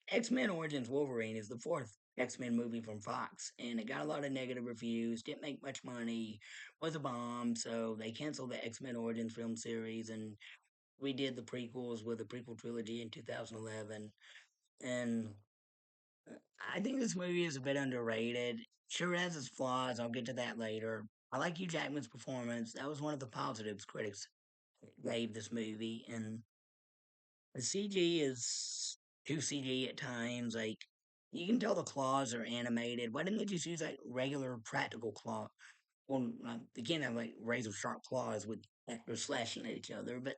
X Men Origins Wolverine is the fourth X Men movie from Fox, and it got a lot of negative reviews. Didn't make much money. Was a bomb, so they canceled the X Men Origins film series, and we did the prequels with the prequel trilogy in 2011. And I think this movie is a bit underrated. Sure has its flaws. I'll get to that later. I like Hugh Jackman's performance. That was one of the positives critics gave this movie, and the CG is too CG at times. Like you can tell the claws are animated. Why didn't they just use like regular practical claw? Well, they can't have like razor sharp claws with actors slashing at each other. But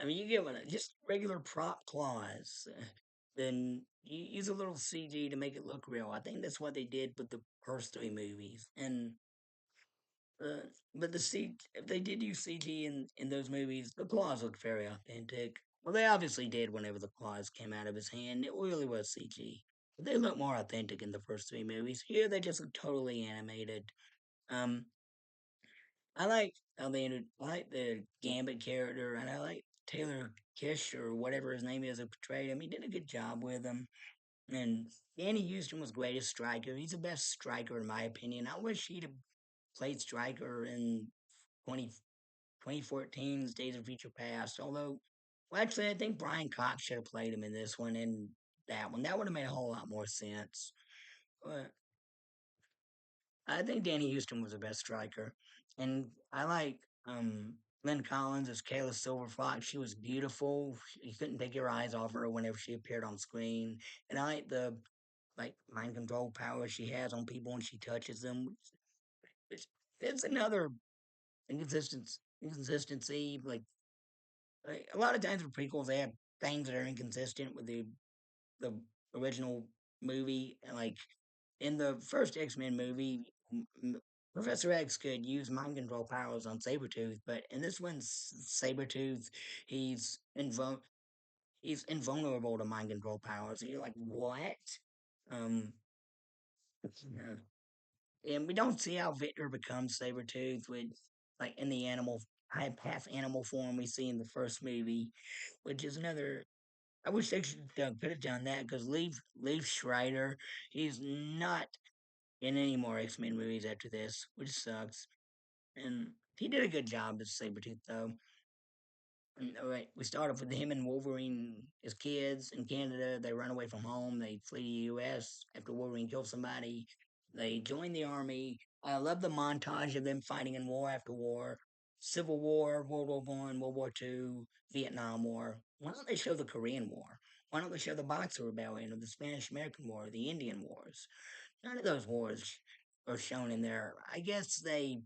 I mean, you get what just regular prop claws. Then you use a little CG to make it look real. I think that's what they did with the first three movies. And uh, but the C if they did use CG in those movies, the claws look very authentic. Well, they obviously did whenever the claws came out of his hand. It really was CG. But they look more authentic in the first three movies. Here, they just look totally animated. Um, I like I like the Gambit character, and I like Taylor Kish or whatever his name is who portrayed him. He did a good job with him. And Danny Houston was greatest striker. He's the best striker in my opinion. I wish he'd have played striker in 20, 2014's Days of Future Past. Although, well, actually, I think Brian Cox should have played him in this one and that one. That would have made a whole lot more sense. But I think Danny Houston was the best striker, and I like Lynn Collins as Kayla Silverfox. She was beautiful. You couldn't take your eyes off her whenever she appeared on screen, and I like the mind control power she has on people when she touches them. It's, it's another inconsistency. Like a lot of times with prequels, they have things that are inconsistent with the original movie. And like in the first X Men movie, Professor X could use mind control powers on Sabretooth, but in this one, Sabretooth, he's he's invulnerable to mind control powers. And you're like, what? Um, and we don't see how Victor becomes Sabretooth with like in the half animal form we see in the first movie, which is another. I wish they could have done that because Leave Schreider, he's not in any more X Men movies after this, which sucks. And he did a good job as Sabretooth though. And, all right, we start off with him and Wolverine as kids in Canada. They run away from home. They flee to the U.S. after Wolverine kills somebody. They join the army. I love the montage of them fighting in war after war. Civil War, World War One, World War Two, Vietnam War. Why don't they show the Korean War? Why don't they show the Boxer Rebellion or the Spanish American War, or the Indian Wars? None of those wars are shown in there. I guess they,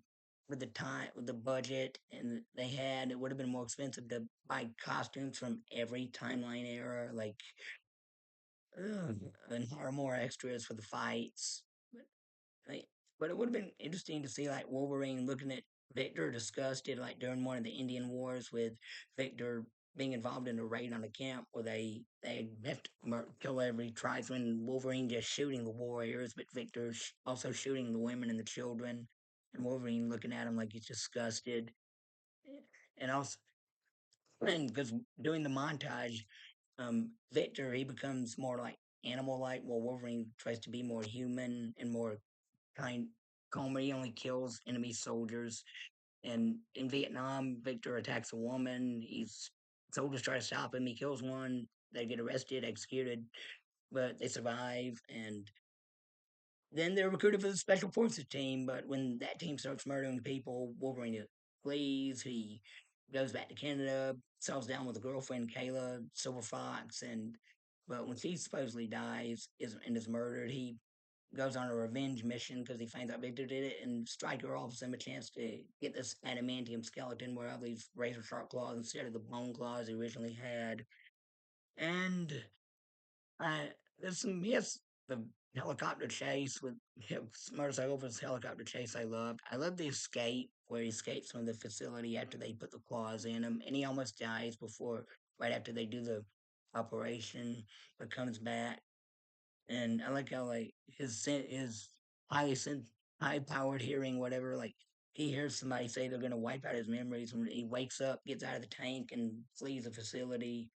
with the time, with the budget, and they had, it would have been more expensive to buy costumes from every timeline era, like, and hire more extras for the fights. But, like, but it would have been interesting to see like Wolverine looking at Victor disgusted, like during one of the Indian Wars with Victor being involved in a raid on a camp where they have to kill every tribesman. Wolverine just shooting the warriors, but Victor also shooting the women and the children, and Wolverine looking at him like he's disgusted. And also, and because doing the montage, Victor he becomes more like animal like, while Wolverine tries to be more human and more kind. Calmer. He only kills enemy soldiers. And in Vietnam, Victor attacks a woman. He's soldiers try to stop him. He kills one. They get arrested, executed, but they survive. And then they're recruited for the special forces team. But when that team starts murdering people, Wolverine flees. He goes back to Canada, settles down with a girlfriend, Kayla Silver Fox, and but when she supposedly dies and is murdered, he goes on a revenge mission because he finds out Victor did it, and Stryker offers him a chance to get this adamantium skeleton where all these razor sharp claws instead of the bone claws he originally had. And uh, there's some yes, the helicopter chase with motorcycle versus helicopter chase. I love the escape where he escapes from the facility after they put the claws in him, and he almost dies before right after they do the operation, but comes back. And I like how like his highly high powered hearing, whatever. Like he hears somebody say they're gonna wipe out his memories when he wakes up, gets out of the tank, and flees the facility.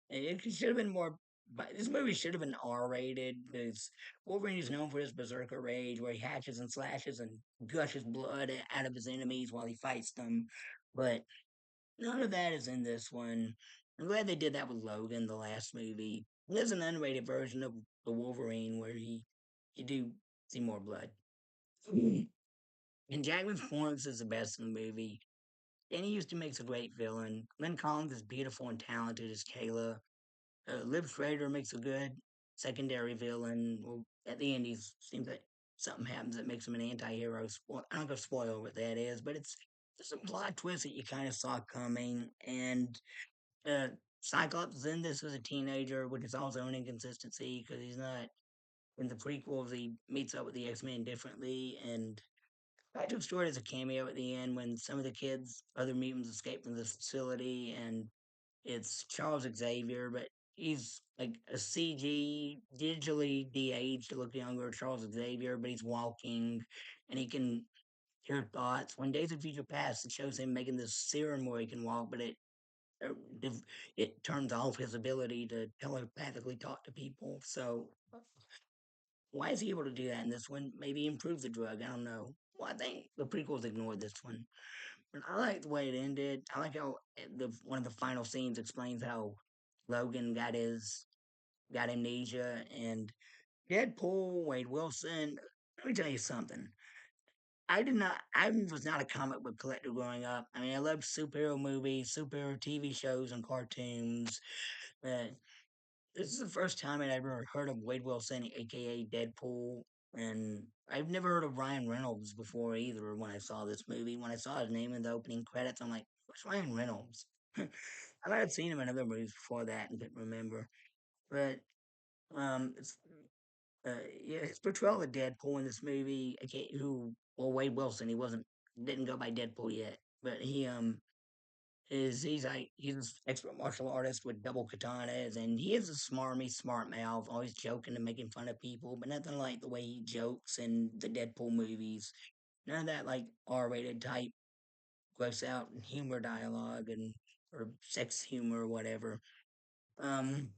And it should have been more. but this movie should have been R-rated because Wolverine is known for his berserker rage, where he hatches and slashes and gushes blood out of his enemies while he fights them. But none of that is in this one. I'm glad they did that with Logan, the last movie. There's an unrated version of the Wolverine where you do see more blood. And Jackman's performance is the best in the movie. Danny Houston makes a great villain. Lynn Collins is beautiful and talented as Kayla. Liv Schrader makes a good secondary villain. Well, at the end, he seems like something happens that makes him an anti-hero. I'm not gonna spoil what that is, but it's just a plot twist that you kind of saw coming. And uh, Cyclops is in this as a teenager, which is also an inconsistency because he's not in the prequels. He meets up with the X-Men differently, and Patrick Stewart has a cameo at the end when some of the kids, other mutants, escape from this facility, and it's Charles Xavier, but he's like a CG, digitally de-aged to look younger Charles Xavier, but he's walking and he can hear thoughts. When Days of Future Past, it shows him making this serum where he can walk, but uh, it turns off his ability to telepathically talk to people. So why is he able to do that in this one? Maybe improve the drug. I don't know. Well, I think the prequels ignored this one. But I like the way it ended. I like how the one of the final scenes explains how Logan got amnesia and Deadpool, Wade Wilson. Let me tell you something. I was not a comic book collector growing up. I mean, I loved superhero movies, superhero TV shows, and cartoons. But this is the first time I'd ever heard of Wade Wilson, aka Deadpool. And I've never heard of Ryan Reynolds before either when I saw this movie. When I saw his name in the opening credits, I'm like, what's Ryan Reynolds? I might have seen him in other movies before that and couldn't remember. But it's uh, yeah, his portrayal of Deadpool in this movie, okay, Wade Wilson, he didn't go by Deadpool yet, but he's an expert martial artist with double katanas, and he is a smarmy, smart mouth, always joking and making fun of people, but nothing like the way he jokes in the Deadpool movies. None of that like R-rated type gross out humor dialogue and or sex humor or whatever. Um,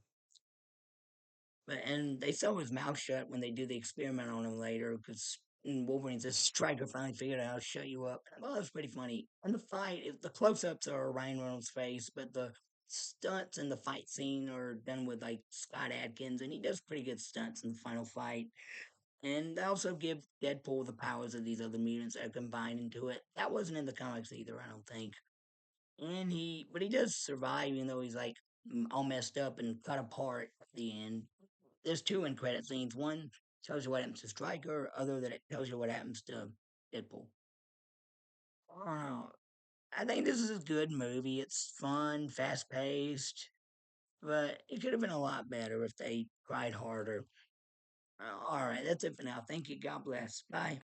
and they sew his mouth shut when they do the experiment on him later because Wolverine says Striker finally figured out how to shut you up. And I thought it was pretty funny. And the fight, the close ups are Ryan Reynolds' face, but the stunts in the fight scene are done with like Scott Adkins, and he does pretty good stunts in the final fight. And they also give Deadpool the powers of these other mutants that are combined into it. That wasn't in the comics either, I don't think. But he does survive, even though he's like all messed up and cut apart at the end. There's two end credit scenes. One tells you what happens to Stryker, other that it tells you what happens to Deadpool. Uh, I think this is a good movie. It's fun, fast paced, but it could have been a lot better if they tried harder. All right, that's it for now. Thank you. God bless. Bye.